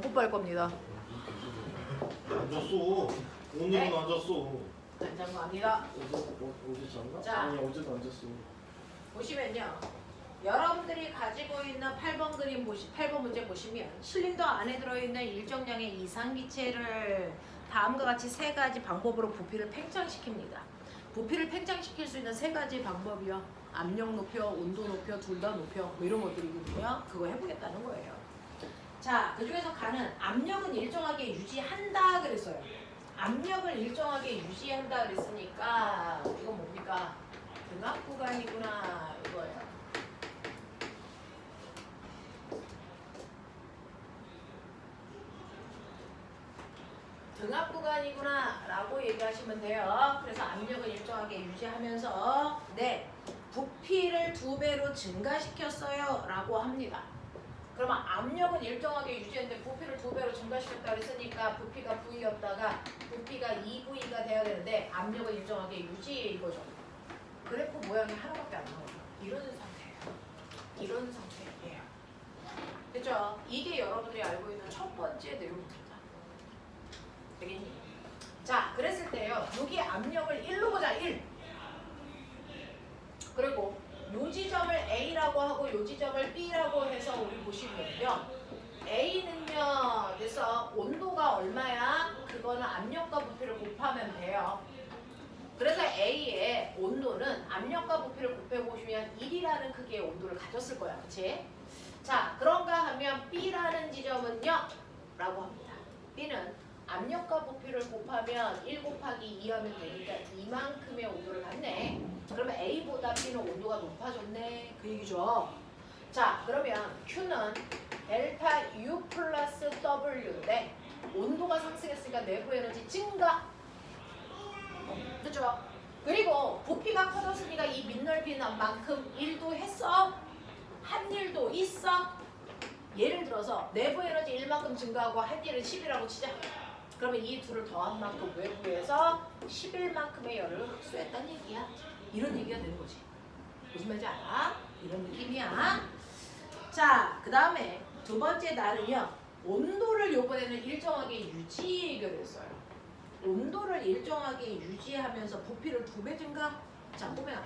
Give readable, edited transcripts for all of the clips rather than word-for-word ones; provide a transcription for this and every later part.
뽀뽀할 겁니다. 안 줬어. 오늘은 네? 안 줬어. 짠짠 갑니다. 어제 잤나? 자. 아니 어제도 안 잤어. 보시면요. 여러분들이 가지고 있는 8번 그림 8번 문제 보시면 실린더 안에 들어있는 일정량의 이상기체를 다음과 같이 세 가지 방법으로 부피를 팽창시킵니다. 부피를 팽창시킬 수 있는 세 가지 방법이요. 압력 높여, 온도 높여, 둘 다 높여 뭐 이런 것들이거든요. 그거 해보겠다는 거예요. 자, 그 중에서 가는 압력은 일정하게 유지한다 그랬어요. 압력을 일정하게 유지한다 그랬으니까 이건 뭡니까? 등압 구간이구나 이거예요. 등압 구간이구나 라고 얘기하시면 돼요. 그래서 압력을 일정하게 유지하면서 네, 부피를 2배로 증가시켰어요 라고 합니다. 그러면 압력은 일정하게 유지했는데 부피를 2배로 증가시켰다 그랬으니까 부피가 V였다가 부피가 2V가 돼야 되는데 압력은 일정하게 유지 이거죠. 그래프 모양이 하나밖에 안 나와요. 이런 상태예요. 이런 상태예요. 그죠? 이게 여러분들이 알고 있는 첫 번째 내용입니다. 되겠니? 자, 그랬을 때요. 여기 압력을 1로 보자. 1. 그리고 요 지점을 A라고 하고 요 지점을 B라고 해서 우리 보시면요. A는요. 그래서 온도가 얼마야? 그거는 압력과 부피를 곱하면 돼요. 그래서 A의 온도는 압력과 부피를 곱해보시면 1이라는 크기의 온도를 가졌을 거야. 그치? 자, 그런가 하면 B라는 지점은요. 라고 합니다. B는 압력과 부피를 곱하면 1 곱하기 2 하면 되니까 이만큼의 온도를 갖네. 그러면 A보다 B는 온도가 높아졌네. 그 얘기죠. 자, 그러면 Q는 델타 U 플러스 W인데 온도가 상승했으니까 내부 에너지 증가. 그죠? 그리고 부피가 커졌으니까 이 밑넓이는 만큼 일도 했어? 한 일도 있어? 예를 들어서 내부 에너지 1만큼 증가하고 한 일은 10이라고 치자. 그러면 이 둘을 더한 만큼 외부에서 11만큼의 열을 흡수했다는 얘기야. 이런 얘기가 되는 거지. 무슨 말인지 알아? 이런 느낌이야. 자, 그 다음에 두 번째 날은요. 온도를 요번에는 일정하게 유지를 했어요. 온도를 일정하게 유지하면서 부피를 2배 증가? 자, 보면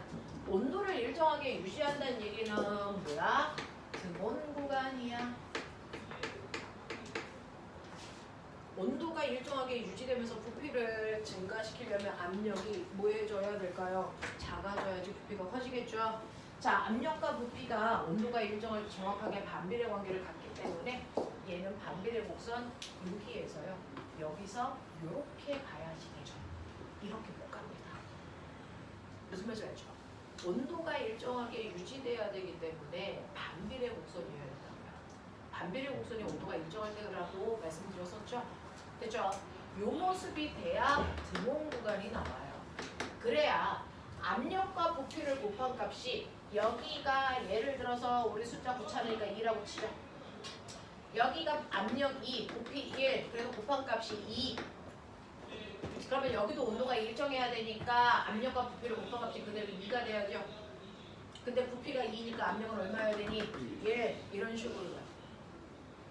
온도를 일정하게 유지한다는 얘기는 뭐야? 등온 구간이야. 온도가 일정하게 유지되면서 부피를 증가시키려면 압력이 뭐 해줘야 될까요? 작아져야지 부피가 커지겠죠? 자, 압력과 부피가 온도가 일정하게 정확하게 반비례 관계를 갖기 때문에 얘는 반비례 곡선 여기에서요. 여기서 이렇게 가야지 되죠. 이렇게 못 갑니다. 무슨 말인지 알죠? 온도가 일정하게 유지돼야 되기 때문에 반비례 곡선이어야 된다고요. 반비례 곡선이 온도가 일정할 때라고 말씀드렸었죠? 됐죠? 요 모습이 돼야 등온 구간이 나와요. 그래야 압력과 부피를 곱한 값이 여기가 예를 들어서 우리 숫자 붙여놓으니까 2라고 치죠. 여기가 압력 2, 부피 1, 그래서 곱한 값이 2. 그러면 여기도 온도가 일정해야 되니까 압력과 부피를 곱한 값이 그대로 2가 돼야죠. 근데 부피가 2니까 압력은 얼마여야 되니? 1. 이런 식으로 가요.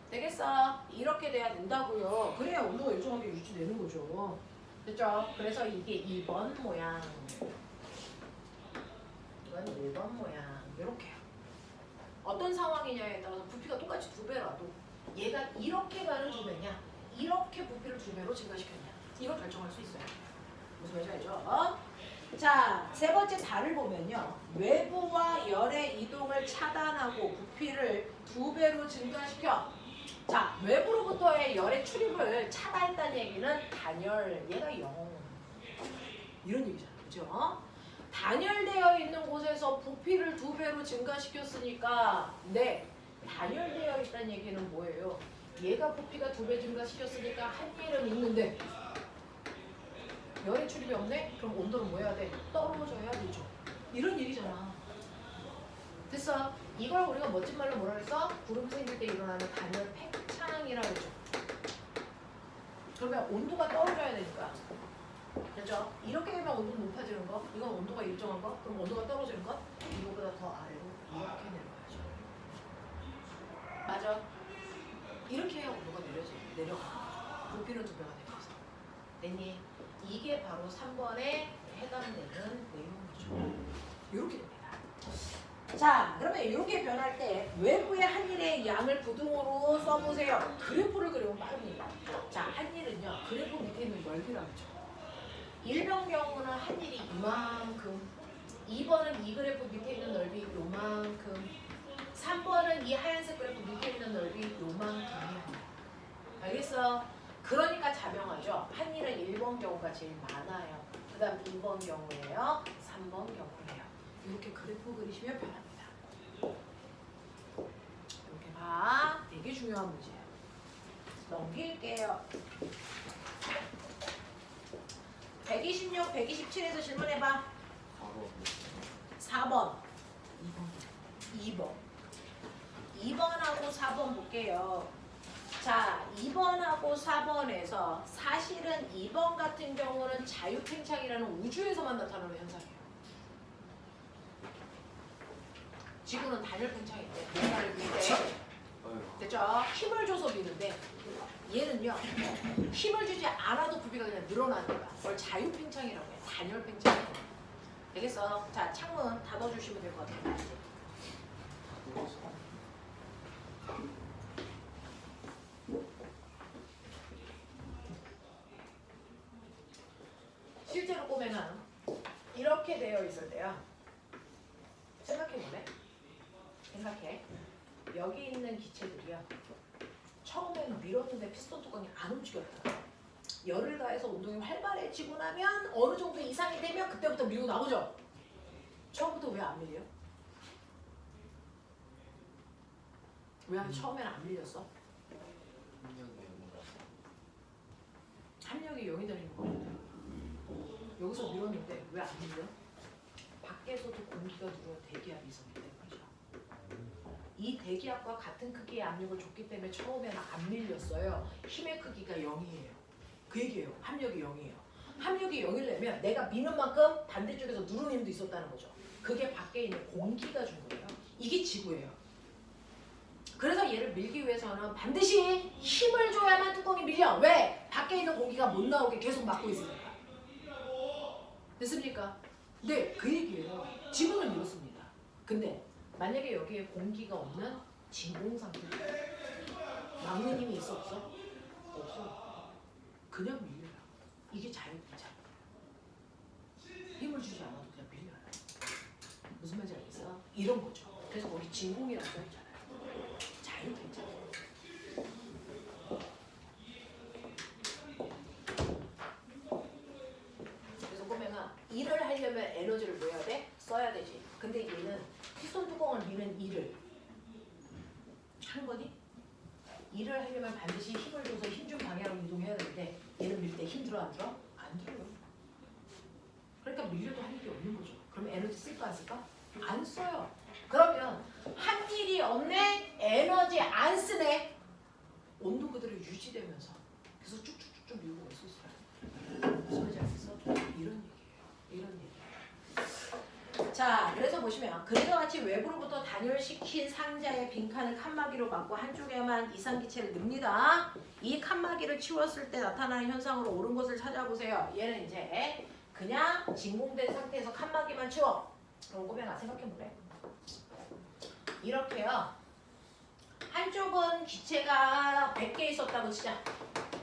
되겠어? 이렇게 돼야 된다고요. 그래야 온도가 일정하게 유지되는 거죠. 됐죠? 그래서 이게 2번 모양. 이건 1번 모양. 이렇게요. 어떤 상황이냐에 따라서 부피가 똑같이 2배라도 얘가 이렇게 가는 2배냐 이렇게 부피를 2배로 증가시켰냐 이걸 결정할 수 있어요. 무슨 말인지 알죠? 자, 세 번째 달을 보면요. 외부와 열의 이동을 차단하고 부피를 2배로 증가시켜. 자, 외부로부터의 열의 출입을 차단했다는 얘기는 단열, 얘가 0. 이런 얘기잖아. 그죠? 단열되어 있는 곳에서 부피를 2배로 증가시켰으니까 네, 단열되어 있다는 얘기는 뭐예요? 얘가 부피가 2배 증가시켰으니까 한 일은 있는데 열의 출입이 없네? 그럼 온도는 뭐 해야 돼? 떨어져야 되죠. 이런 얘기잖아. 됐어? 이걸 우리가 멋진 말로 뭐라 그랬어? 구름 생길 때 일어나는 단열 팽창이라고 했죠. 그러면 온도가 떨어져야 되니까. 그렇죠? 이렇게 되면 온도가 높아지는 거, 이건 온도가 일정한 거, 그럼 온도가 떨어지는 거, 이거보다 더 아래로 이렇게 내려가야죠. 맞아? 이렇게 해야 온도가 내려져요. 부피는 2배가 되면서. 됐니? 이게 바로 3번에 해당되는 내용이죠. 이렇게 됩니다. 자, 그러면 이렇게 변할 때 외부의 한일의 양을 부등호로 써보세요. 그래프를 그리면 빠릅니다. 자, 한일은요. 그래프 밑에 있는 넓이라고 하죠. 1번 경우는 한일이 이만큼, 2번은 이 그래프 밑에 있는 넓이 요만큼, 3번은 이 하얀색 그래프 밑에 있는 넓이 요만큼이야. 알겠어? 그러니까 자명하죠. 한일은 1번 경우가 제일 많아요. 그 다음 2번 경우예요. 3번 경우예요. 이렇게 그래프 그리시면 편합니다. 이렇게 봐. 되게 중요한 문제예요. 넘길게요. 126, 127에서 질문해봐. 4번. 2번. 2번하고 4번 볼게요. 자, 2번하고 4번에서 사실은 2번 같은 경우는 자유팽창이라는 우주에서만 나타나는 현상이에요. 지구는 단열팽창인데 뭔가를 밀 때 됐죠? 힘을 줘서 미는데 얘는요 힘을 주지 않아도 부피가 그냥 늘어나는 거야. 그걸 자유팽창이라고 해. 단열팽창. 되겠어? 자, 창문 닫아주시면 될 것 같아요. 실제로 보면은 이렇게 되어 있을 때요. 생각해볼래? 생각해. 여기 있는 기체들이요. 처음에는 밀었는데 피스톤 뚜껑이 안 움직였다. 열을 가해서 운동이 활발해지고 나면 어느 정도 이상이 되면 그때부터 밀고 나오죠. 처음부터 왜 안 밀려? 왜 처음에는 안 밀렸어? 합력이 0이 되는 거거든요. 여기서 밀었는데 왜 안 밀려? 밖에서도 공기가 들어와 대기압이 있었기 때문이죠. 이 대기압과 같은 크기의 압력을 줬기 때문에 처음에는 안 밀렸어요. 힘의 크기가 0이에요. 그 얘기예요. 합력이 0이에요. 합력이 0이려면 내가 미는 만큼 반대쪽에서 누르는 힘도 있었다는 거죠. 그게 밖에 있는 공기가 준 거예요. 이게 지구예요. 그래서 얘를 밀기 위해서는 반드시 힘을 줘야만 뚜껑이 밀려. 왜? 밖에 있는 공기가 못 나오게 계속 막고 있으니까. 됐습니까? 네, 그 얘기예요. 지구는 이렇습니다. 근데 만약에 여기에 공기가 없는 진공 상태예요. 막는 힘이 있어 없어? 없어. 그냥 밀려요. 이게 자유팽창. 힘을 주지 않아도 그냥 밀려요. 무슨 말인지 알겠어? 이런 거죠. 그래서 거기 진공이라고 써있잖아요. 자유팽창. 그래서 보면은 일을 하려면 에너지를 뭐 해야 돼? 써야 되지. 근데 얘는 피스톤 뚜껑을 미는 일을 하는 거니? 일을 하려면 반드시 힘을 줘서 힘준 방향으로 이동해야 되는데 얘는 밀 때 힘 들어 안 들어? 안 들어요. 그러니까 밀려도 할 일이 없는 거죠. 그럼 에너지 쓸까 안 쓸까? 안 써요. 그러면 한 일이 없네? 에너지 안 쓰네? 온도 그대로 유지되면서 계속 쭉쭉쭉쭉 밀고 갈 수 있어요. 무슨 말인지 알겠어? 이런 얘기예요. 이런 얘기. 자, 그래서 보시면 그림과 같이 외부로부터 단열시킨 상자의 빈칸을 칸막이로 막고 한쪽에만 이상기체를 넣습니다. 이 칸막이를 치웠을 때 나타나는 현상으로 옳은 것을 찾아보세요. 얘는 이제 그냥 진공된 상태에서 칸막이만 치워. 그럼 꼬매가 생각해볼래? 이렇게요. 한쪽은 기체가 100개 있었다고 치자.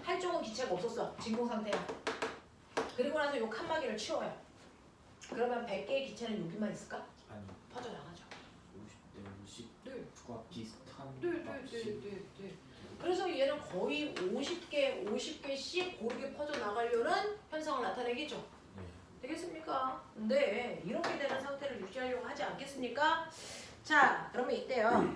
한쪽은 기체가 없었어. 진공 상태야. 그리고 나서 이 칸막이를 치워요. 그러면 100개의 기체는 여기만 있을까? 아니 퍼져나가죠. 50대 50과 네. 비슷한 네. 그래서 얘는 거의 50개씩 고르게 퍼져나가려는 현상을 나타내겠죠. 네. 되겠습니까? 네. 이렇게 되는 상태를 유지하려고 하지 않겠습니까? 자, 그러면 이때요.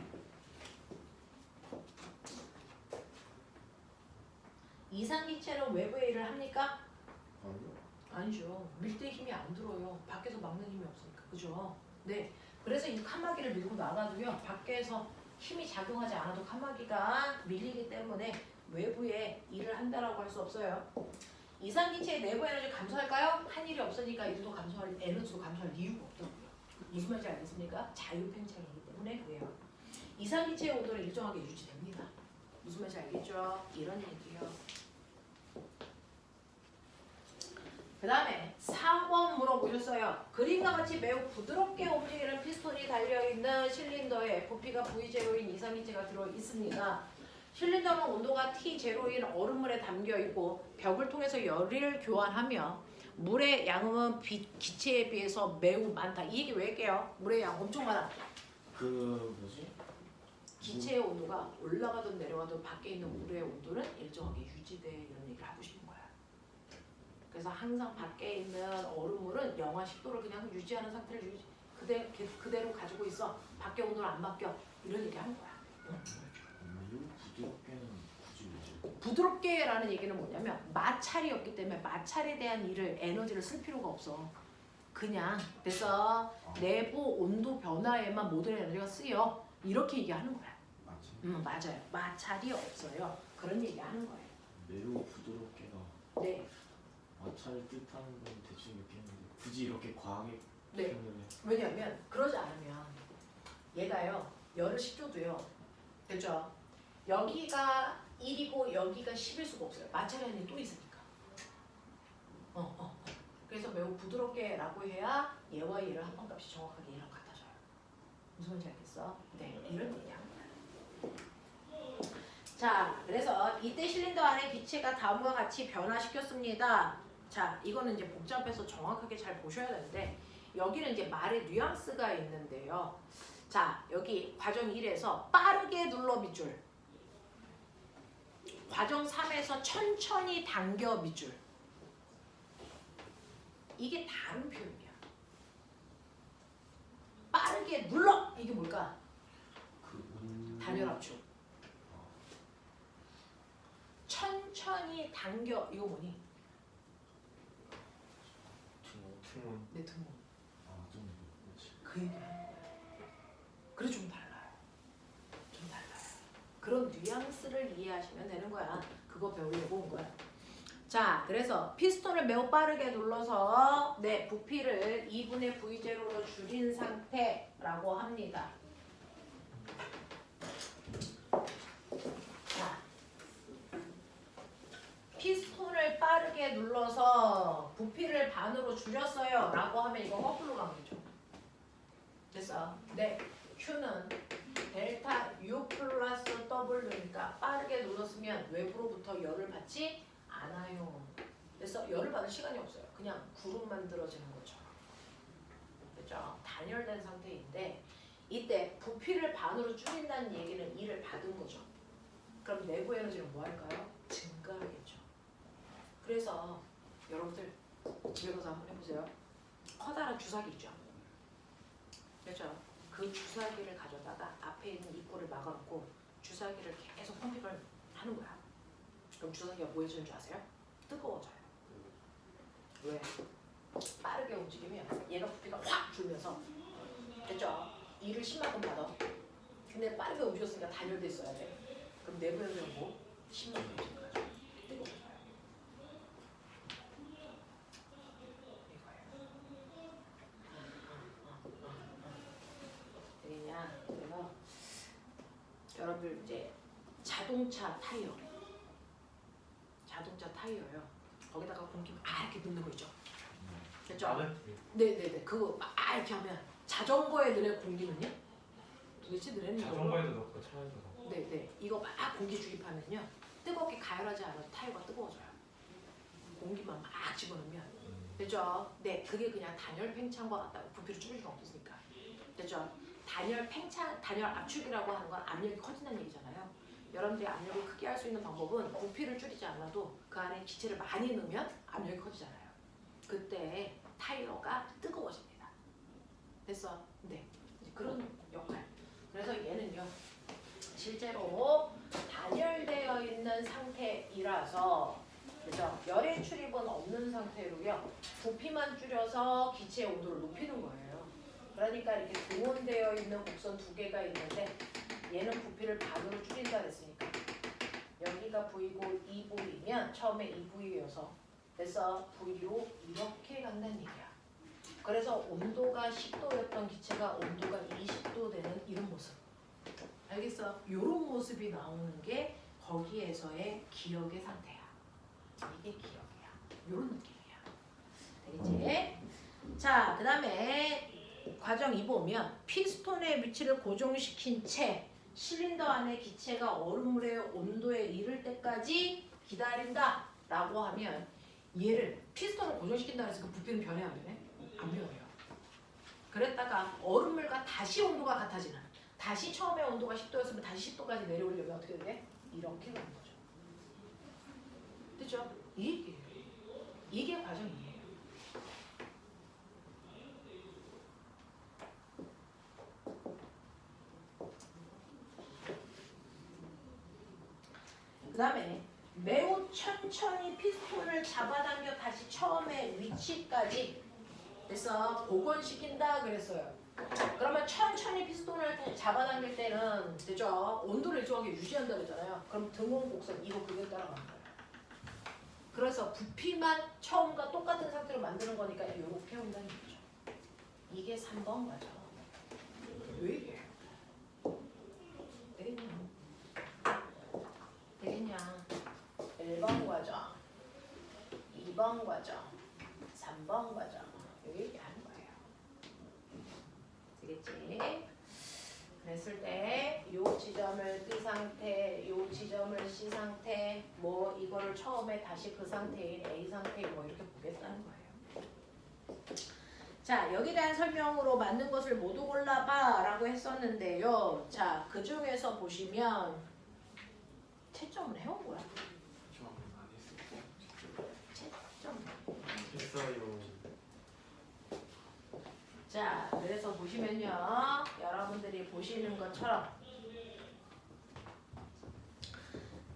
이상기체는 외부의 일을 합니까? 아니요. 아니죠. 밀 때 힘이 안 들어요. 밖에서 막는 힘이 없으니까. 그죠? 네. 그래서 이 칸막이를 밀고 나가도요. 밖에서 힘이 작용하지 않아도 칸막이가 밀리기 때문에 외부에 일을 한다라고 할 수 없어요. 이상기체의 내부 에너지 감소할까요? 한 일이 없으니까 일도 감소할, 에너지도 감소할 이유가 없다고요. 무슨 말인지 알겠습니까? 자유팽창이기 때문에 그래요. 이상기체의 온도는 일정하게 유지됩니다. 무슨 말인지 알겠죠? 이런 얘기요. 그 다음에 4번 물어보셨어요. 그림과 같이 매우 부드럽게 움직이는 피스톤이 달려있는 실린더에 부피가 V0인 이상기체가 들어있습니다. 실린더는 온도가 T0인 얼음물에 담겨있고 벽을 통해서 열을 교환하며 물의 양은 기체에 비해서 매우 많다. 이 얘기 왜 할게요? 물의 양 엄청 많아. 그 뭐지? 기체의 온도가 올라가든 내려가든 밖에 있는 물의 온도는 일정하게 유지돼 이런 얘기를 하고 싶은 거야. 그래서 항상 밖에 있는 얼음물은 영하 10도를 그냥 유지하는 상태를 그대로 가지고 있어. 밖에 온도는 안 바뀌어. 이런 얘기 하는 거야. 매우 부드럽게는 굳이 왜죠? 부드럽게라는 얘기는 뭐냐면 마찰이 없기 때문에 마찰에 대한 에너지를 쓸 필요가 없어. 그냥 그래서 내부 온도 변화에만 모든 에너지가 쓰여. 이렇게 얘기하는 거야. 맞지? 맞아요. 마찰이 없어요. 그런 얘기하는 거예요. 매우 부드럽게가 네. 마찰을 뜻하는 건 대충 이렇게 했는데 굳이 이렇게 과하게 네. 표현을 해. 왜냐하면 그러지 않으면 얘가요 열을 10조도요. 됐죠? 여기가 1이고 여기가 10일 수가 없어요. 마찰이 또 있으니까. 그래서 매우 부드럽게라고 해야 얘와 얘를 합방값이 정확하게 얘랑 같아져요. 무슨 말인지 알겠어? 네, 이런 얘기하는 거야. 자, 그래서 이때 실린더 안에 기체가 다음과 같이 변화시켰습니다. 자, 이거는 이제 복잡해서 정확하게 잘 보셔야 되는데 여기는 이제 말의 뉘앙스가 있는데요. 자, 여기 과정 1에서 빠르게 눌러 밑줄, 과정 3에서 천천히 당겨 밑줄. 이게 다른 표현이야. 빠르게 눌러! 이게 뭘까? 단열 압축. 천천히 당겨. 이거 뭐니? 틈은 내 등목. 좀 그렇지. 그 얘기하는 거야. 그래 좀 달라요. 좀 달라요. 그런 뉘앙스를 이해하시면 되는 거야. 그거 배우려고 온 거야. 자, 그래서 피스톤을 매우 빠르게 눌러서 부피를 2분의 V0로 줄인 상태라고 합니다. 자, 피스톤을 빠르게 눌러서 부피를 반으로 줄였어요 라고 하면 이거 거꾸로 가겠죠. 됐어. 네, Q는 델타 U 플러스 W니까 빠르게 눌렀으면 외부로부터 열을 받지 않아요. 그래서 열을 받을 시간이 없어요. 그냥 구름 만들어지는 것처럼. 그렇죠? 단열된 상태인데 이때 부피를 반으로 줄인다는 얘기는 이를 받은 거죠. 그럼 내부 에너지는 뭐 할까요? 증가하겠죠. 그래서 여러분들 집에 가서 한번 해보세요. 커다란 주사기 있죠. 그렇죠? 그 주사기를 가져다가 앞에 있는 입구를 막아놓고 주사기를 계속 펌핑을 하는 거야. 그럼 주사기가 뭐 해주는 줄 아세요? 뜨거워져요. 왜? 빠르게 움직이면 얘가 부피가 확 줄면서 됐죠? 일을 10만큼 받아. 근데 빠르게 움직였으니까 단열돼 있어야 돼. 그럼 내부 에너지는 뭐? 10만큼 증가하죠. 뜨거워져요. 되겠냐? 그래서 여러분들 이제 자동차 타이어요. 거기다가 공기 이렇게 넣는 거 있죠. 됐죠? 네네네. 그거 이렇게 하면 자전거에 넣는 공기는요? 도대체 넣는 자전거에도 넣고 차에도 넣고. 네네. 이거 공기 주입하면요. 뜨겁게 가열하지 않아도 타이어가 뜨거워져요. 공기만 집어넣으면. 됐죠? 네. 그게 그냥 단열 팽창과 같다. 부피를 줄일 수가 없으니까. 됐죠? 단열 압축이라고 하는 건 압력이 커진다는 얘기잖아요. 여러분들이 압력을 크게 할 수 있는 방법은 부피를 줄이지 않아도 그 안에 기체를 많이 넣으면 압력이 커지잖아요. 그때 타이어가 뜨거워집니다. 됐어? 네. 이제 그런 역할. 그래서 얘는요. 실제로 단열되어 있는 상태이라서 그죠? 열의 출입은 없는 상태로요. 부피만 줄여서 기체의 온도를 높이는 거예요. 그러니까 이렇게 동원되어 있는 곡선 두 개가 있는데 얘는 부피를 반으로 줄인다 그랬으니까 여기가 V고 2V면 처음에 2V여서 그래서 V로 이렇게 간다는 얘기야. 그래서 온도가 10도였던 기체가 온도가 20도 되는 이런 모습. 알겠어? 이런 모습이 나오는 게 거기에서의 기억의 상태야. 이게 기억이야. 이런 느낌이야. 되겠지? 자, 그 다음에 과정 2 보면 피스톤의 위치를 고정시킨 채 실린더 안의 기체가 얼음물의 온도에 이를 때까지 기다린다 라고 하면 얘를 피스톤을 고정시킨다 해서 그 부피는 변해 안 변해? 안 변해요. 그랬다가 얼음물과 다시 온도가 같아지는, 다시 처음에 온도가 10도였으면 다시 10도까지 내려오려면 어떻게 돼? 이렇게 가는 거죠. 그죠? 이게 과정이에요. 그 다음에 매우 천천히 피스톤을 잡아당겨 다시 처음에 위치까지 그래서 복원시킨다 그랬어요. 그러면 천천히 피스톤을 잡아당길 때는 되죠? 온도를 일정하게 유지한다 그러잖아요. 그럼 등원 곡선 이거 그대로 따라가는 거예요. 그래서 부피만 처음과 똑같은 상태로 만드는 거니까 이렇게 온다는 거죠. 이게 3번 과정. 왜 이래? 되겠냐? 되겠냐? 1번 과정, 2번 과정, 3번 과정 여기 얘기하는 거예요. 되겠지? 그랬을 때 요 지점을 B 상태, 요 지점을 C 상태, 뭐 이거를 처음에 다시 그 상태인 A 상태 뭐 이렇게 보겠다는 거예요. 자, 여기에 대한 설명으로 맞는 것을 모두 골라봐 라고 했었는데요. 자, 그 중에서 보시면 채점을 해온 거야. 저안 했었고 채점. 했어요. 자, 그래서 보시면요. 여러분들이 보시는 것처럼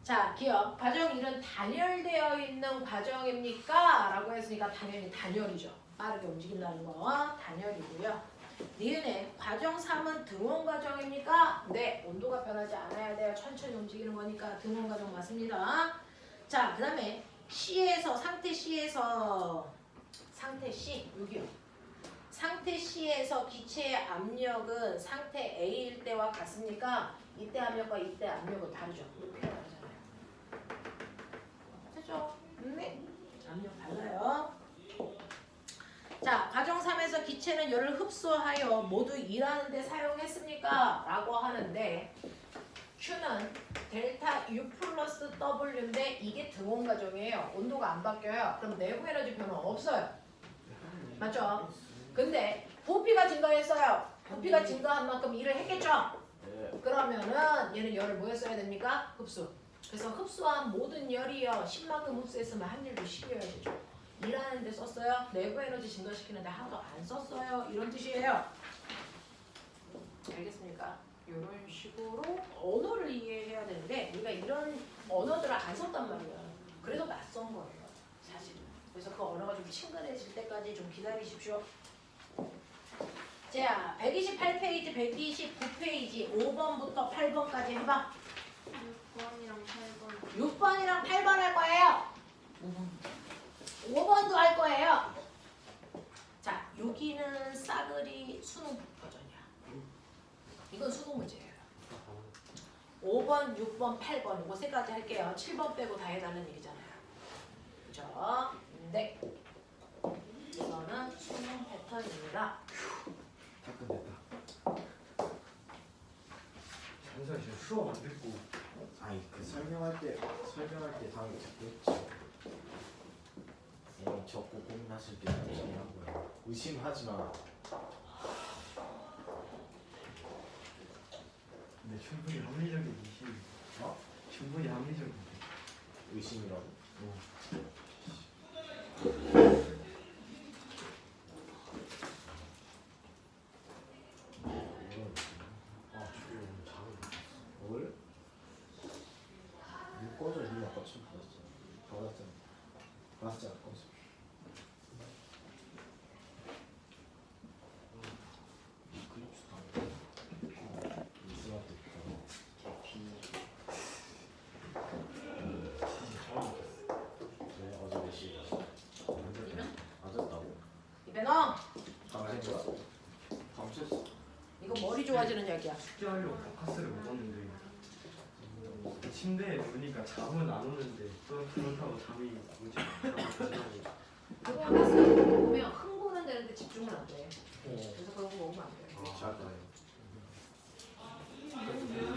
자, 기억. 과정 1은 단열되어 있는 과정입니까? 라고 했으니까 당연히 단열이죠. 빠르게 움직인다는 거 단열이고요. 니은의 과정 3은 등원 과정입니까? 네, 온도가 변하지 않아야 돼요. 천천히 움직이는 거니까 등원 과정 맞습니다. 자, 그 다음에 C에서 상태 C에서 상태 C 여기요. 상태 C에서 기체의 압력은 상태 A일 때와 같습니까? 이때 압력과 이때 압력은 다르죠. 높이가 다르잖아요. 되죠? 네. 압력 달라요. 자, 과정 3에서 기체는 열을 흡수하여 모두 일하는 데 사용했습니까? 라고 하는데 Q는 델타 U 플러스 W인데 이게 등원 과정이에요. 온도가 안 바뀌어요. 그럼 내부 에너지 변화 없어요. 맞죠? 근데 부피가 증가했어요. 부피가 증가한 만큼 일을 했겠죠? 네. 그러면은 얘는 열을 뭐 했어야 됩니까? 흡수. 그래서 흡수한 모든 열이요. 10만큼 흡수했으면 한 일도 10이어야 되죠. 일하는 데 썼어요. 내부 에너지 증가시키는데 하나도 안 썼어요. 이런 뜻이에요. 알겠습니까? 이런 식으로 언어를 이해해야 되는데 우리가 이런 언어들을 안 썼단 말이에요. 그래서 낯선 거예요. 사실은. 그래서 그 언어가 좀 친근해질 때까지 좀 기다리십시오. 자, 128페이지, 129페이지, 5번부터 8번까지 해봐. 6번이랑 8번. 6번이랑 8번 할 거예요. 5번도 할 거예요. 자, 여기는 싸그리 수능 버전이야. 이건 수능 문제예요. 5번, 6번, 8번 이거 세 가지 할게요. 7번 빼고 다 해달라는 얘기잖아요. 그죠? 네. 이거는 수능 패턴입니다. 다 끝냈다. 장사 지금 수업 안 듣고 아니 그 설명할 때 당연히 듣고 있지. 쌤이 적고 고민하실 때 열심히 한 거야. 의심하지 마. 근데 충분히 합리적인 의심. 어? 충분히 합리적인. 의심이라고. 아 주요 작업. 뭘? 물 꺼져. 니 아까 처음 받았잖아. 받았잖아. 꺼져. 클립스 다 이승한테 왜 어제 몇 시에 갔어? 맞았다고? 입에 넣어. 밤샜어? 밤샜어? 이거 머리 좋아지는 약이야. 숙제하려고 바카스를 먹었는데 침대에 누우니까 잠은 안 오는데 또 그렇다고 잠이 오지 않고 그거 하세요. 작아요.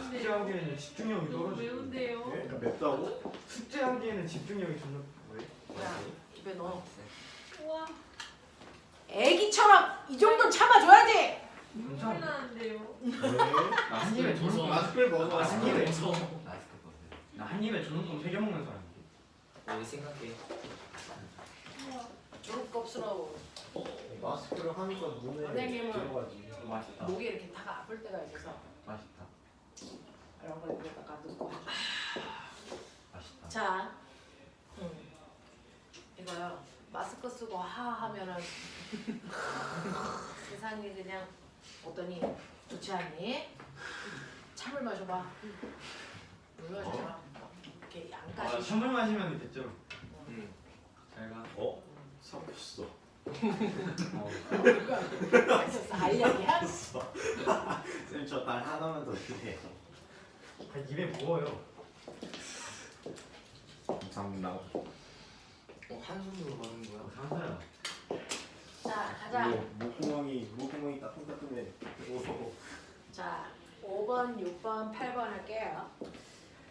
숙제하기에는 집중력이 너무 떨어지고. 매운데요? 그러니까 맵다고? 숙제하기에는 집중력이 존나 왜? 야, 입에 넣어. 우와. 애기처럼 이 정도는 참아줘야지. 눈물 괜찮아. 나는데요. 왜? 한 입에 저녁 마스크를 먹어. 한 입에 마스크 벗어. 나한 입에 저녁밥 3개 먹는 사람인데. 여기 생각해. 우와. 좀 껍스러워. 마스크를 하니까 눈에 선생님은 들어가지. 맛있다. 목이 이렇게 다가 아플 때가 있어서 맛있다. 이런 걸 입에다가 넣고 하죠. 맛있다. 자, 이거요. 마스크 쓰고 하 하면은 세상이 그냥 어떠니 좋지 않니? 참을 마셔봐. 물 마셔봐. 이렇게 양까지. 선물 마시면 됐죠. 응. 잘 가. 섞였어. 맛있었어. 알약이야? 쌤, 저 딱 하나만 더 주세요. 입에 부어요. 감사합니다. 한 손으로 가는 거야? 상사야. 자, 가자. 목구멍이 따뜻해. 오. 자, 5번, 6번, 8번 할게요.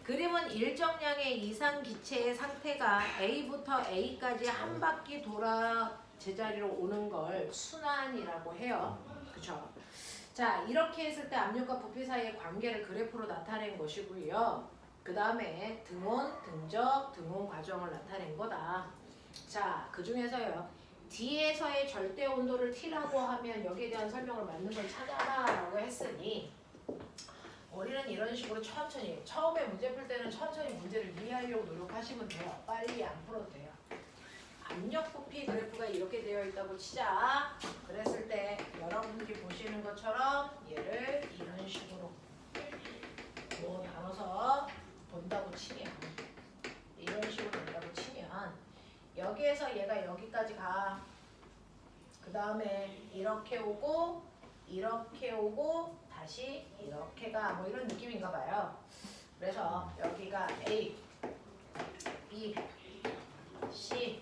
그림은 일정량의 이상 기체의 상태가 A부터 A까지 한 바퀴 돌아 제자리로 오는 걸 순환이라고 해요. 그쵸? 자, 이렇게 했을 때 압력과 부피 사이의 관계를 그래프로 나타낸 것이고요. 그 다음에 등온, 등적, 등온 과정을 나타낸 거다. 자, 그 중에서요. D에서의 절대 온도를 T라고 하면 여기에 대한 설명을 맞는 걸 찾아라 라고 했으니 우리는 이런 식으로 천천히 처음에 문제 풀 때는 천천히 문제를 이해하려고 노력하시면 돼요. 빨리 안 풀어도 돼요. 압력 부피 그래프가 이렇게 되어 있다고 치자. 그랬을 때 여러분들이 보시는 것처럼 얘를 이런 식으로 뭐 나눠서 본다고 치면 이런 식으로 본다고 치면 여기에서 얘가 여기까지 가. 그 다음에 이렇게 오고 이렇게 오고 다시 이렇게 가. 뭐 이런 느낌인가 봐요. 그래서 여기가 A, B, C,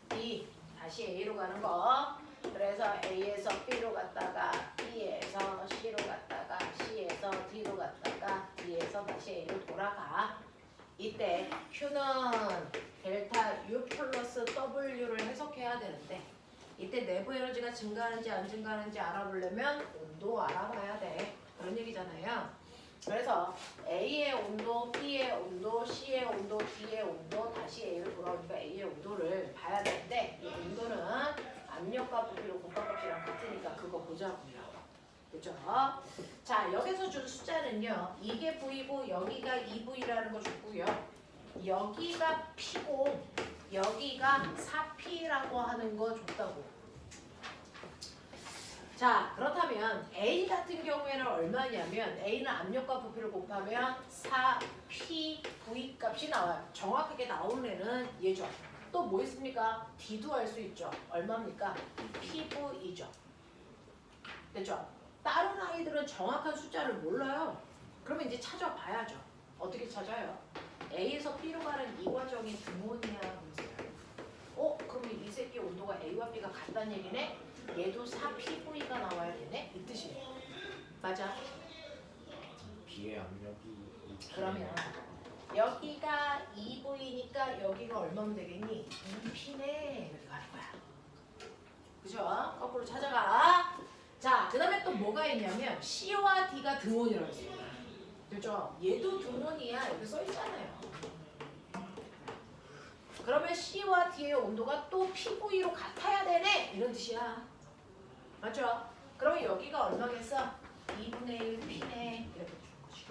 D 다시 A로 가는 거. 그래서 A에서 B로 갔다가 B에서 C로 갔다가 C에서 D로 갔다가 D에서 다시 A로 돌아가. 이때 Q는 델타 U 플러스 W를 해석해야 되는데 이때 내부 에너지가 증가하는지 안 증가하는지 알아보려면 온도 알아봐야 돼. 그런 얘기잖아요. 그래서 A의 온도, B의 온도, C의 온도, D의 온도 다시 A로 돌아오니까 A의 온도를 봐야 되는데 이 온도는 압력과 부피로 곱합값이랑 같으니까 그거 보자고요. 그죠? 자, 여기서 준 숫자는요. 이게 V고 여기가 2V라는 거 줬고요. 여기가 P고 여기가 4P라고 하는 거 줬다고. 자, 그렇다면 A 같은 경우에는 얼마냐면 A는 압력과 부피를 곱하면 4PV 값이 나와요. 정확하게 나오는 애는 얘죠. 또 뭐 있습니까? D도 알 수 있죠. 얼마입니까? PV이죠. 됐죠? 다른 아이들은 정확한 숫자를 몰라요. 그러면 이제 찾아봐야죠. 어떻게 찾아요? A에서 B로 가는 이 과정이 등온이야. 그러면 이 새끼 온도가 A와 B가 같다는 얘기네? 얘도 4PV가 나와야 되네? 이 뜻이에요. 맞아. 비의 압력이 그러면 여기가 2V니까 여기가 얼마면 되겠니? 2P네. 이렇게 가는 거야. 그죠? 거꾸로 찾아가. 자, 그 다음에 또 뭐가 있냐면 C와 D가 등온이라고 했어요. 그죠? 얘도 등온이야. 여기 써 있잖아요. 그러면 C와 D의 온도가 또 PV로 같아야 되네. 이런 뜻이야. 맞죠? 그러면 여기가 얼마겠어? 2분의 1 P네. 이렇게 주는 거지.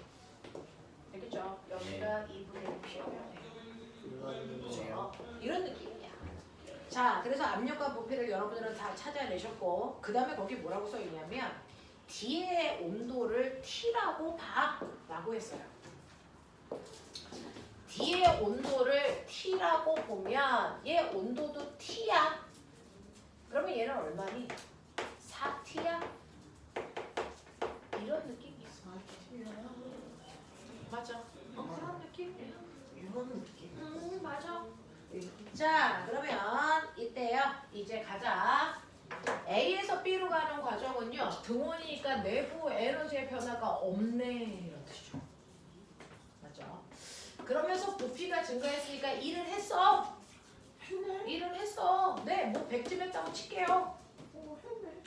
알겠죠? 여기가 2분의 1 P면 돼. 그죠? 이런 느낌이야. 자, 그래서 압력과 부피를 여러분들은 다 찾아내셨고 그 다음에 거기 뭐라고 써있냐면 D의 온도를 T라고 봐 라고 했어요. D의 온도를 T라고 보면 얘 온도도 T야. 그러면 얘는 얼마니? 4T야? 이런 느낌이 있어. 4T야. 맞아. 그런 느낌이야. 이런 느낌. 맞아. 자, 그러면 이때요. 이제 가자. A에서 B로 가는 과정은요. 등원이니까 내부 에너지의 변화가 없네 이런 뜻이죠. 맞죠? 그러면서 부피가 증가했으니까 일을 했어. 일을 했어. 네, 뭐 100쯤 했다고 칠게요.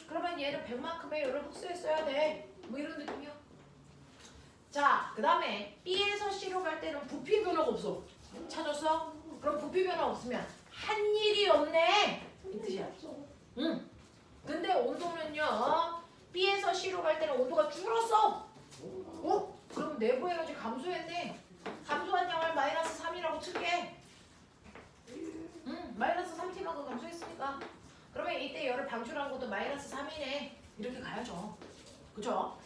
그러면 얘는 100만큼의 열을 흡수했어야 돼. 뭐 이런 느낌이요. 자, 그 다음에 B에서 C로 갈 때는 부피 변화가 없어. 찾았어? 그럼 부피 변화 없으면 한 일이 없네. 이 뜻이야. 응. 근데 온도는요. B에서 C로 갈 때는 온도가 줄었어. 그럼 내부 에너지 감소했네. 감소한 양을 마이너스 3이라고 칠게. 마이너스 3T만큼 감소했으니까. 그러면 이때 열을 방출한 것도 마이너스 3이네. 이렇게 가야죠. 그죠?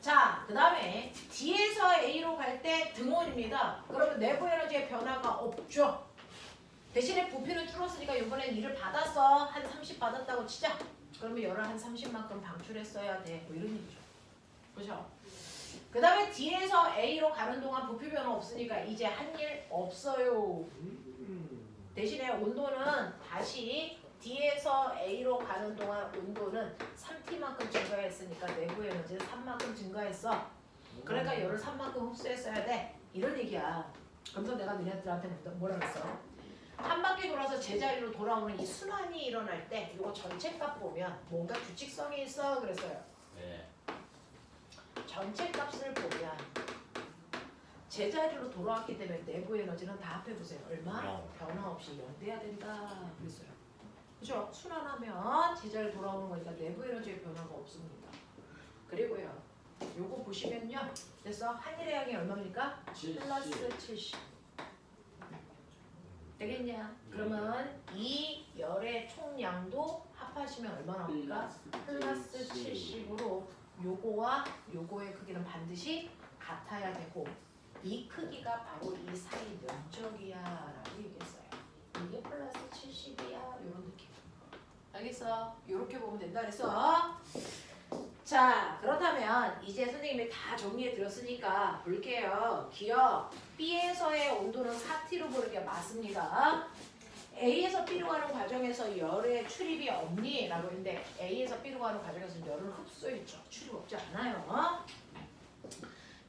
자, 그 다음에 D에서 A로 갈 때 등원입니다. 그러면 내부 에너지의 변화가 없죠. 대신에 부피는 줄었으니까 이번엔 일을 받았어. 한 30 받았다고 치자. 그러면 열을 한 30만큼 방출했어야 돼. 뭐 이런 얘기죠. 그죠? 그 다음에 D에서 A로 가는 동안 부피 변화 없으니까 이제 한 일 없어요. 대신에 온도는 다시 D에서 A로 가는 동안 온도는 3T만큼 증가했으니까 내부 에너지는 3만큼 증가했어. 그러니까 열을 3만큼 흡수했어야 돼. 이런 얘기야. 그래서 내가 너네들한테 뭐라 그랬어? 한 바퀴 돌아서 제자리로 돌아오는 이 순환이 일어날 때 이거 전체 값 보면 뭔가 규칙성이 있어 그랬어요. 네. 전체 값을 보면 제자리로 돌아왔기 때문에 내부 에너지는 다 합해보세요. 얼마? 변화 없이 연대야 된다 그랬어요. 그죠? 순환하면 제자리 돌아오는 거니까 내부 에너지의 변화가 없습니다. 그리고요. 요거 보시면요. 그래서 한일의 양이 얼마입니까? 플러스 70. 되겠냐? 그러면 이 열의 총량도 합하시면 얼마 나옵니까? 플러스 70으로 요거와 요거의 크기는 반드시 같아야 되고 이 크기가 바로 이 사이 면적이야 라고 얘기했어요. 이게 플러스 70이야 요런 느낌. 알겠어? 요렇게 보면 된다 그래서 자 그렇다면 이제 선생님이 다 정리해 드렸으니까 볼게요. 기억 B에서의 온도는 4T로 보는 게 맞습니다. A에서 B로 가는 과정에서 열의 출입이 없니? 라고 했는데 A에서 B로 가는 과정에서 열을 흡수했죠. 출입 없지 않아요.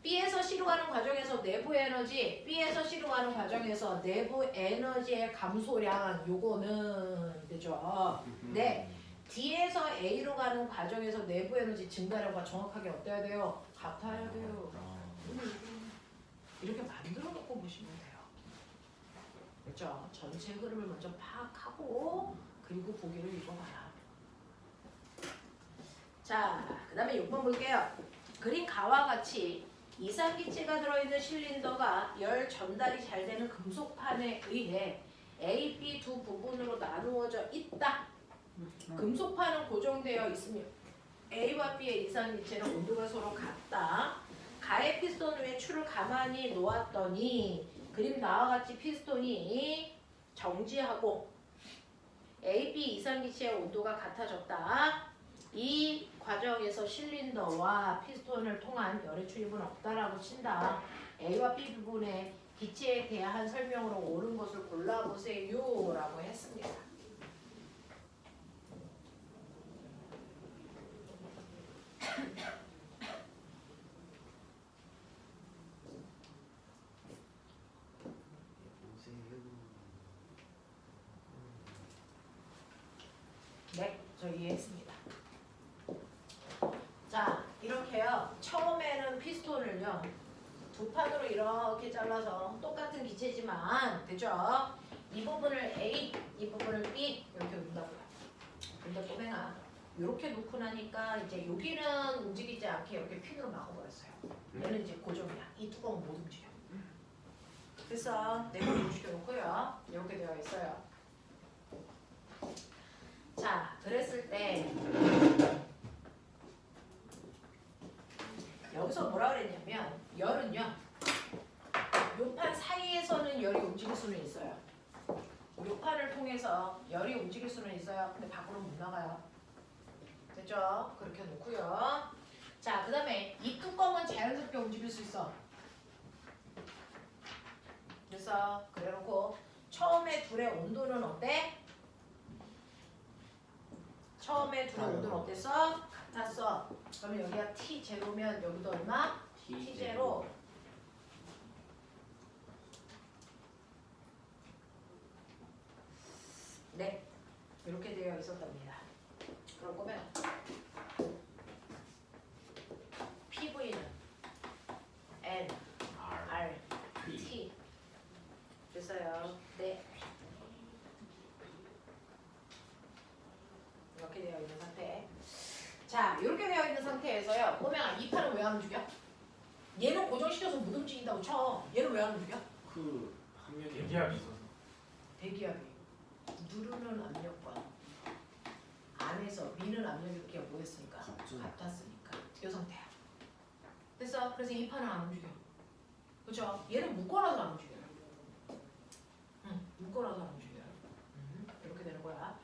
B에서 C로 가는 과정에서 내부 에너지, B에서 C로 가는 과정에서 내부 에너지의 감소량 요거는 되죠. 네. D에서 A로 가는 과정에서 내부 에너지 증가량과 정확하게 어때야 돼요? 같아야 돼요. 이렇게 만들어 놓고 보시면 돼요. 그렇죠? 전체 흐름을 먼저 파악하고 그리고 보기를 읽어봐라. 자, 그 다음에 6번 볼게요. 그린 가와 같이 이산기체가 들어있는 실린더가 열 전달이 잘 되는 금속판에 의해 A, B 두 부분으로 나누어져 있다. 금속판은 고정되어 있으며 A와 B의 이산기체는 온도가 서로 같다. 가의 피스톤 위에 추를 가만히 놓았더니 그림 나와 같이 피스톤이 정지하고 A, B 이산기체의 온도가 같아졌다. 이 과정에서 실린더와 피스톤을 통한 열의 출입은 없다라고 친다. A와 B 부분의 기체에 대한 설명으로 옳은 것을 골라보세요 라고 했습니다. 네, 저 이해했습니다. 자, 이렇게요. 처음에는 피스톤을요. 두 판으로 이렇게 잘라서 똑같은 기체지만 되죠? 이 부분을 A, 이 부분을 B 이렇게 놓는다고요. 근데 꼬맹아 이렇게 놓고 나니까 이제 여기는 움직이지 않게 이렇게 핀으로 막아버렸어요. 얘는 이제 고정이야. 이 뚜껑은 못 움직여. 그래서 내부를 움직여놓고요. 이렇게 되어 있어요. 자, 그랬을 때 여기서 뭐라 그랬냐면 열은요. 요 판 사이에서는 열이 움직일 수는 있어요. 요 판을 통해서 열이 움직일 수는 있어요. 근데 밖으로 못 나가요. 됐죠? 그렇게 놓고요. 자, 그 다음에 이 뚜껑은 자연스럽게 움직일 수 있어. 그래서 그래놓고 처음에 둘의 온도는 어때? 처음에 둘의 온도는 어땠어? 같았어. 그러면 여기가 T0면 여기도 얼마? T0. 네, 이렇게 되어 있었답니다. 그럼 꼬매가 PV는 N, R, T 됐어요. 네. 이렇게 되어 있는 상태. 자, 이렇게 되어 있는 상태에서요. 꼬맹아, 이 판은 왜 안 움직여? 얘는 고정시켜서 못 움직인다고 쳐. 얘는 왜 안 움직여? 그 함량이 대기압이 있어서. 대기압이. 누르는 압력과 안에서 미는 압력이 이렇게 뭐였으니까? 같죠. 같았으니까. 이 상태야. 됐어? 그래서 이 판은 안 움직여. 그죠? 얘는 묶어놔서 안 움직여요. 응, 묶어놔서 안 움직여요. 이렇게 되는 거야.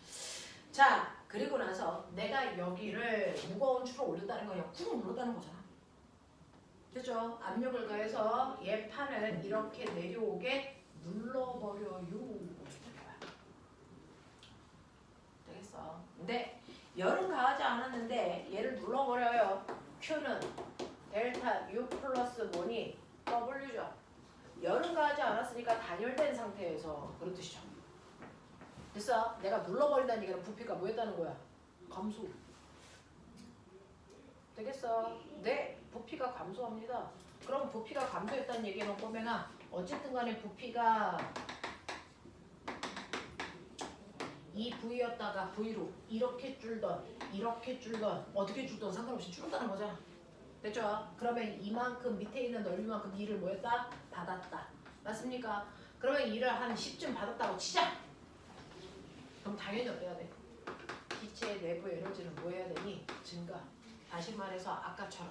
자, 그리고 나서 내가 여기를 무거운 줄을 올렸다는 거 그냥 꾹 눌렀다는 거잖아. 그죠? 압력을 가해서 얘 판을 이렇게 내려오게 눌러버려요. 되겠어. 근데 열은 가하지 않았는데 얘를 눌러버려요. Q는 델타 U 플러스 1이 W죠. 열은 가하지 않았으니까 단열된 상태에서 그런 뜻이죠. 됐어? 내가 눌러버린다는 얘기는 부피가 뭐였다는 거야? 감소. 되겠어? 네, 부피가 감소합니다. 그럼 부피가 감소했다는 얘기는 꼬맹아 어쨌든 간에 부피가 이 V였다가 V로 이렇게 줄던 어떻게 줄던 상관없이 줄었다는 거잖아. 됐죠? 그러면 이만큼 밑에 있는 넓이만큼 E를 뭐였다? 받았다. 맞습니까? 그러면 E를 한 10쯤 받았다고 치자. 그럼 당연히 어때야 돼? 기체의 내부 에너지는 뭐 해야 되니? 증가. 다시 말해서 아까처럼.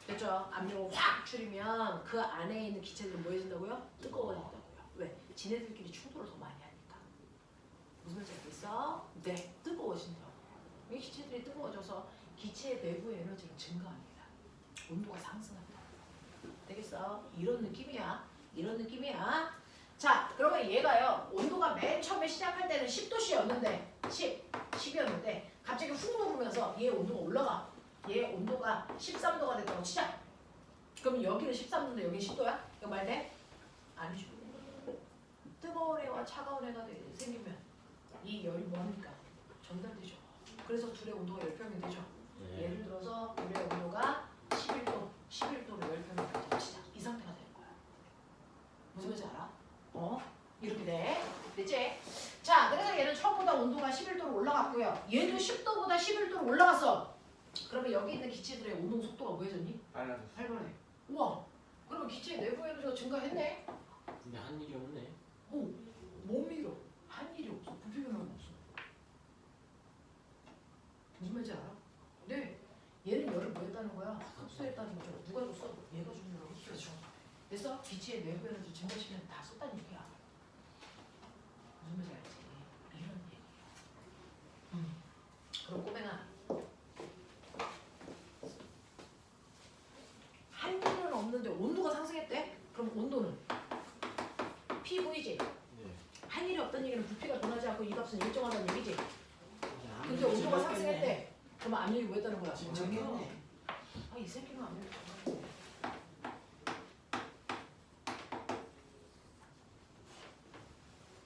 됐죠? 압력을 확 줄이면 그 안에 있는 기체들은 뭐 해진다고요? 뜨거워진다고요. 왜? 지네들끼리 충돌을 더 많이 하니까. 무슨 말인지 알겠어? 네, 뜨거워진다고. 이 기체들이 뜨거워져서 기체의 내부의 에너지는 증가합니다. 온도가 상승합니다. 되겠어? 이런 느낌이야. 이런 느낌이야. 자, 그러면 얘가요. 온도가 맨 처음에 시작할 때는 10도씨였는데 10이었는데 갑자기 훅 녹으면서 얘 온도가 올라가. 얘 온도가 13도가 됐다고 치자. 그럼 여기는 13도인데 여기는 10도야? 이거 말 돼? 아니죠. 뜨거운 애와 차가운 애가 생기면 이 열이 뭐합니까? 전달되죠. 그래서 둘의 온도가 열평이 되죠. 네. 예를 들어서 우리의 온도가 11도로 열평이 됐다고 치자. 이 상태가 되는 거야. 무슨 말인지 알아? 이렇게 돼. 됐지? 자, 그래서 얘는 처음보다 온도가 11도로 올라갔고요. 얘도 10도보다 11도로 올라갔어. 그러면 여기 있는 기체들의 운동 속도가 뭐해졌니? 빨라졌어. 활발해. 우와! 그러면 기체 내부 에너지가 증가했네? 근데 한 일이 없네. 못 밀어. 한 일이 없어. 부피 변화가 없어. 무슨 말인지 알아? 네. 얘는 열을 뭐 했다는 거야? 흡수했다는 거죠. 누가 줬어? 얘가 준 열을 흡수했죠. 그래서 기체의 내부 에너지 증가시키면 다 썼다는 얘기야. 무슨 말인지 알지? 이런 얘기야. 그럼 꼬맹아. 한 일은 없는데 온도가 상승했대? 그럼 온도는? PV지? 네. 한 일이 없다는 얘기는 부피가 변하지 않고 이 값은 일정하다는 얘기지? 아, 근데 온도가 상승했대. 그러면 압력이 뭐 했다는 거야? 진짜겠네. 이 새끼는 압력이 장난이네.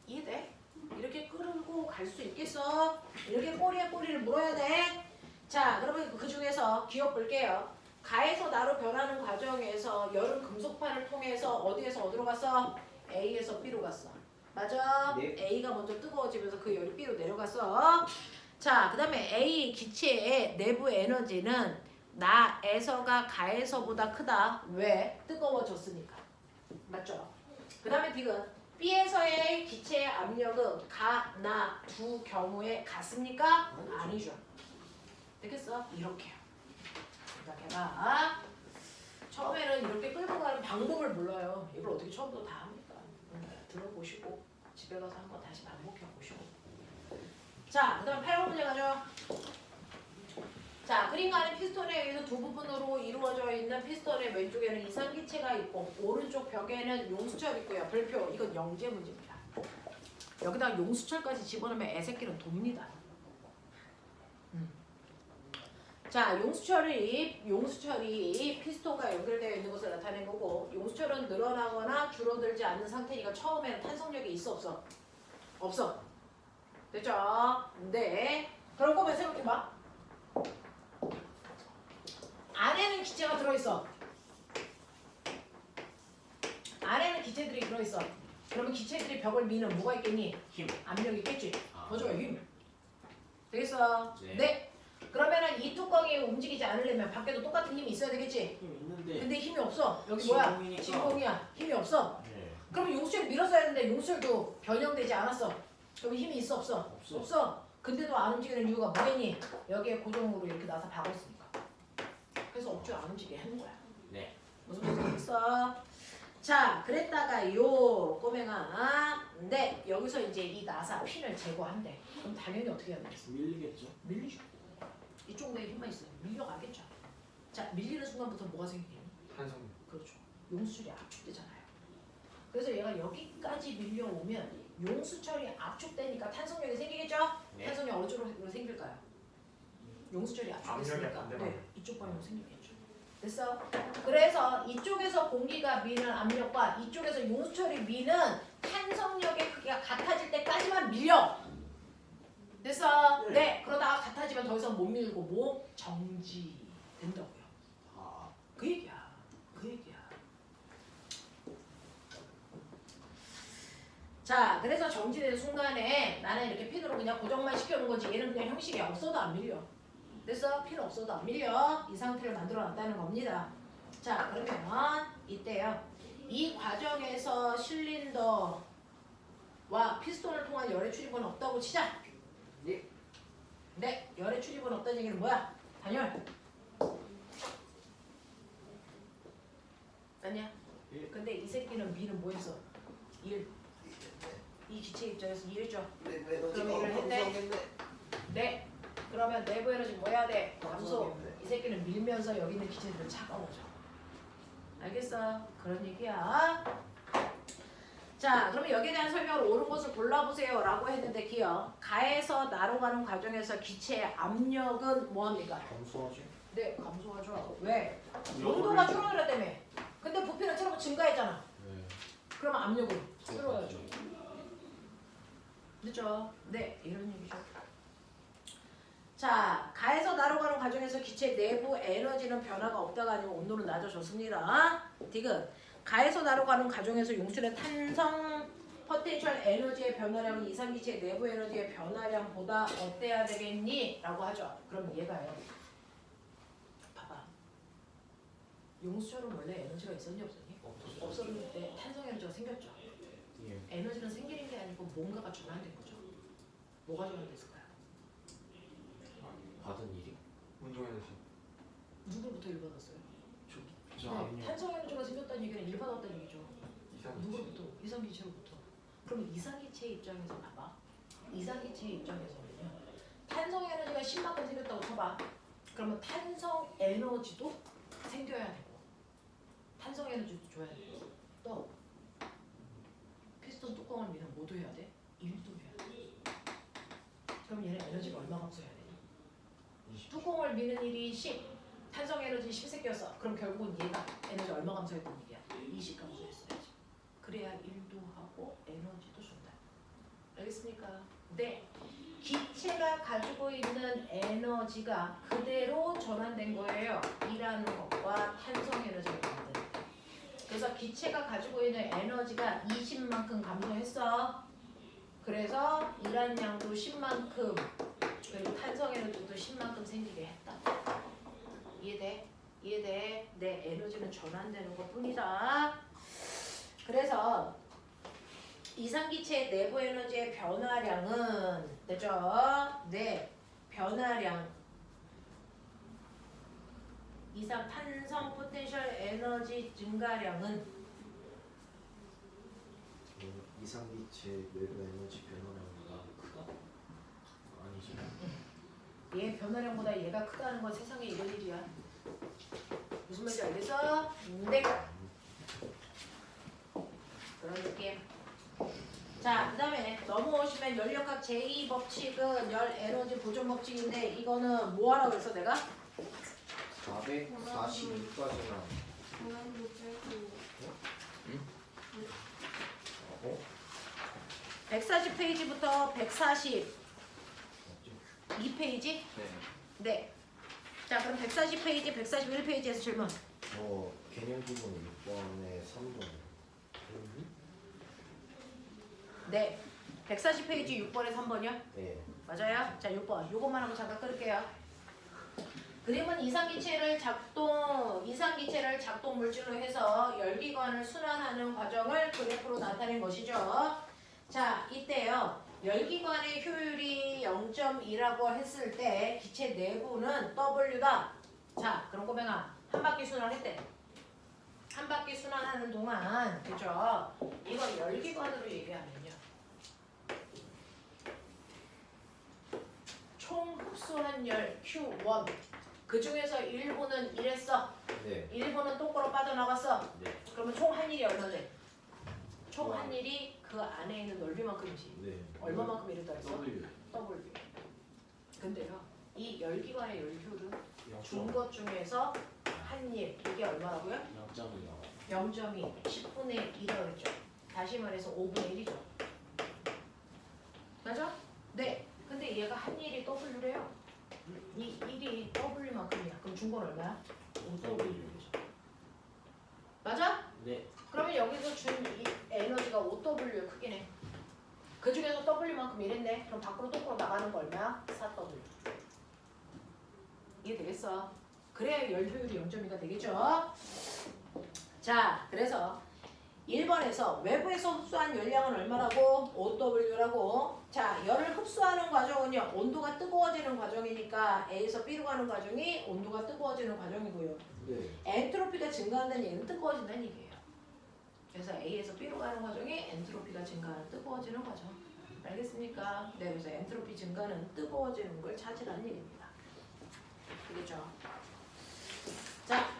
이해돼? 이렇게 끌고 갈 수 있겠어? 이렇게 꼬리에 꼬리를 물어야 돼? 자, 그러면 그 중에서 기억 볼게요. 가에서 나로 변하는 과정에서 열은 금속판을 통해서 어디에서 어디로 갔어? A에서 B로 갔어. 맞아? 네. A가 먼저 뜨거워지면서 그 열이 B로 내려갔어. 자, 그 다음에 A 기체의 내부 에너지는 나에서가 가에서보다 크다. 왜? 뜨거워졌으니까. 맞죠? 그 다음에 B는 B에서의 기체의 압력은 가, 나 두 경우에 같습니까? 아니죠. 되겠어? 이렇게요. 생각해봐. 처음에는 이렇게 끌고 가는 방법을 몰라요. 이걸 어떻게 처음부터 다 합니까? 들어보시고 집에 가서 한번 다시 반복해 보시고. 자, 그 다음 8번 문제 가죠. 자, 그림 안에 피스톤에 의해서 두 부분으로 이루어져 있는 피스톤의 왼쪽에는 이상기체가 있고 오른쪽 벽에는 용수철이 있고요. 별표, 이건 영재 문제입니다. 여기다 용수철까지 집어넣으면 애새끼는 돕니다. 자, 용수철이 피스톤과 연결되어 있는 것을 나타낸 거고 용수철은 늘어나거나 줄어들지 않는 상태니까 처음에는 탄성력이 있어 없어? 없어. 됐죠? 네. 그런 거면 생각해봐. 안에는 기체가 들어있어. 안에는 기체들이 들어있어. 그러면 기체들이 벽을 미는 뭐가 있겠니? 힘. 압력이 있겠지. 아. 맞아요, 힘. 되겠어? 네. 네. 그러면은 이 뚜껑이 움직이지 않으려면 밖에도 똑같은 힘이 있어야 되겠지. 힘 있는데. 근데 힘이 없어. 여기 뭐야? 진공이니까. 진공이야. 힘이 없어. 네. 그러면 용수철이 밀었어야 되는데 용수철도 변형되지 않았어. 그럼 힘이 있어 없어? 없어. 근데도 안 움직이는 이유가 뭐겠니? 여기에 고정으로 이렇게 나서 박았으니까. 그래서 억지로 안 움직이게 하는 거야. 네. 무슨 말인지 알겠어? 자, 그랬다가요, 꼬맹아. 근데 여기서 이제 이 나사 핀을 제거한대. 그럼 당연히 어떻게 해야 되겠어? 밀리겠죠. 밀리죠. 이쪽 내에 힘만 있어요. 밀려가겠죠. 자, 밀리는 순간부터 뭐가 생기니? 탄성. 그렇죠. 용수철이 압축되잖아요. 그래서 얘가 여기까지 밀려오면 용수철이 압축되니까 탄성력이 생기겠죠? 네. 탄성력 어느 쪽으로 생길까요? 용수철이 압축됐으니까 압력이 네, 이쪽 방향으로 생기겠죠. 됐어? 그래서 이쪽에서 공기가 미는 압력과 이쪽에서 용수철이 미는 탄성력의 크기가 같아질 때까지만 밀려. 됐어? 네. 네. 그러다가 같아지면 더 이상 못 밀고 뭐 정지된다고요. 아. 그 얘기야. 그 얘기야. 자, 그래서 정지되는 순간에 나는 이렇게 핀으로 그냥 고정만 시켜놓은 거지. 얘는 그냥 형식이 없어도 안 밀려. 됐어? 핀 없어도 안 밀려. 이 상태를 만들어 놨다는 겁니다. 자, 그러면 이때요. 이 과정에서 실린더와 피스톤을 통한 열의 출입은 없다고 치자. 네. 네, 열의 출입은 없다는 얘기는 뭐야? 단열. 아니야. 예. 근데 이 새끼는 미는 뭐 했어? 이 기체 입장에서 이해했죠? 그럼 이걸 했네? 네. 그러면 내부 에너지 뭐 해야 돼? 감소. 이 새끼는 밀면서 여기 있는 기체들은 차가워져. 알겠어? 그런 얘기야. 자, 그러면 여기에 대한 설명을 옳은 것을 골라보세요 라고 했는데 기억. 가에서 나로 가는 과정에서 기체의 압력은 뭐합니까? 감소하죠. 네, 감소하죠. 왜? 온도가 줄어들었다며. 근데 부피는 처럼 증가했잖아. 네. 그러면 압력은 줄어야죠. 그렇죠? 네, 이런 얘기죠. 자, 가에서 나로 가는 과정에서 기체 내부 에너지는 변화가 없다가 아니면 온도는 낮아졌습니다. 디귿. 가에서 나로 가는 과정에서 용출의 탄성 포텐셜 에너지의 변화량은 이상기체의 내부 에너지의 변화량보다 어때야 되겠니? 라고 하죠. 그럼 얘가요. 봐봐. 용수철은 원래 에너지가 있었니 없었니? 없었는데 탄성 에너지가 생겼죠. 예. 에너지는 생기는 게 아니고 뭔가가 전환된 거죠. 뭐가 전환됐을까요? 받은 일이. 운동 에너지. 누구부터 일 받았어요? 저 네, 압력. 탄성 에너지가 생겼다는 얘기는 일 받았다는 얘기죠. 이상. 누구부터? 이상기체로부터. 그럼 이상기체 입장에서 봐봐. 이상기체 입장에서는요. 탄성 에너지가 10만큼 생겼다고 쳐봐. 그러면 탄성 에너지도 생겨야 되고 탄성 에너지도 줘야 되고 또 피스톤 뚜껑을 미는 뭐도 해야 돼? 일도 해야 돼. 그럼 얘는 에너지가 얼마 감소해야 되니? 뚜껑을 미는 일이 10, 탄성 에너지 10세끼였어. 그럼 결국은 얘가 에너지 얼마 감소했던 얘기야? 20 감소했어야지. 그래야 일도 하고 에너지도 준다. 알겠습니까? 네. 기체가 가지고 있는 에너지가 그대로 전환된 거예요. 일하는 것과 탄성 에너지가 만든. 그래서 기체가 가지고 있는 에너지가 20만큼 감소했어. 그래서 일한 양도 10만큼 그리고 탄성 에너지도 10만큼 생기게 했다. 이해돼? 이해돼? 내 에너지는 전환되는 것 뿐이다. 그래서 이상기체의 내부 에너지의 변화량은 되죠? 네, 변화량 이상 탄성 포텐셜 에너지 증가량은 이상기체 내부 에너지 변화량보다 크다? 아니지. 얘 변화량보다 얘가 크다는 건 세상에 이런 일이야. 무슨 말인지 알겠어? 네. 그런 느낌. 자, 그 다음에 넘어오시면 연력학 제2법칙은 열 에너지 보존 법칙인데 이거는 뭐 하라고 했어 내가? 446까지나. 고난도 빼고. 140페이지부터 142페이지? 네. 네. 자, 그럼 140페이지, 141페이지에서 질문. 개념 기본 6번에 3번. 네. 140페이지 6번에 3번이요? 네. 맞아요? 자, 6번. 요것만 하고 잠깐 끌게요. 그림은 이상기체를 작동 물질로 해서 열기관을 순환하는 과정을 그래프로 나타낸 것이죠. 자, 이때요. 열기관의 효율이 0.2라고 했을 때 기체 내부는 W다. 자, 그럼 꼬맹아, 한 바퀴 순환했대. 한 바퀴 순환하는 동안, 그죠? 이거 열기관으로 얘기하면요. 총 흡수한 열 Q1. 그 중에서 일부는 이랬어. 네. 일부는 똑바로 빠져나갔어. 네. 그러면 총 한일이 얼마돼? 총 한일이 그 안에 있는 넓이만큼이지. 네. 얼마만큼 이랬다 했어? W. W. 근데요, 이 열기관의 열효율은 준 0.2 것 중에서 한일 이게 얼마라고요? 0.2. 0.2, 10분의 1이라고 했죠. 다시 말해서 5분의 1이죠. 맞아? 네. 근데 얘가 한일이 W래요. 이 1이 W만큼이야. 그럼 준 건 얼마야? 5W죠. 맞아? 네. 그러면 여기서 준 이 에너지가 5W의 크기네. 그 중에서 W만큼 이랬네. 그럼 밖으로 똑바로 나가는 거 얼마야? 4W. 이해되겠어? 그래야 열 효율이 0.2가 되겠죠? 자, 그래서 1번에서 외부에서 흡수한 열량은 얼마라고? 5W라고. 자, 열을 흡수하는 과정은요. 온도가 뜨거워지는 과정이니까 A에서 B로 가는 과정이 온도가 뜨거워지는 과정이고요. 네. 엔트로피가 증가한다는 얘기는 뜨거워진다는 얘기예요. 그래서 A에서 B로 가는 과정이 엔트로피가 증가하는 뜨거워지는 과정. 알겠습니까? 네, 그래서 엔트로피 증가는 뜨거워지는 걸 찾으라는 얘기입니다. 되겠죠? 자,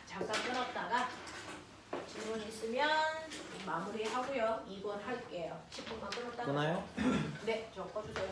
잠깐 끊었다가 질문 있으면 마무리하고요. 2번 할게요. 10분만 끊었다가. 끊어요? 네, 저 꺼주세요.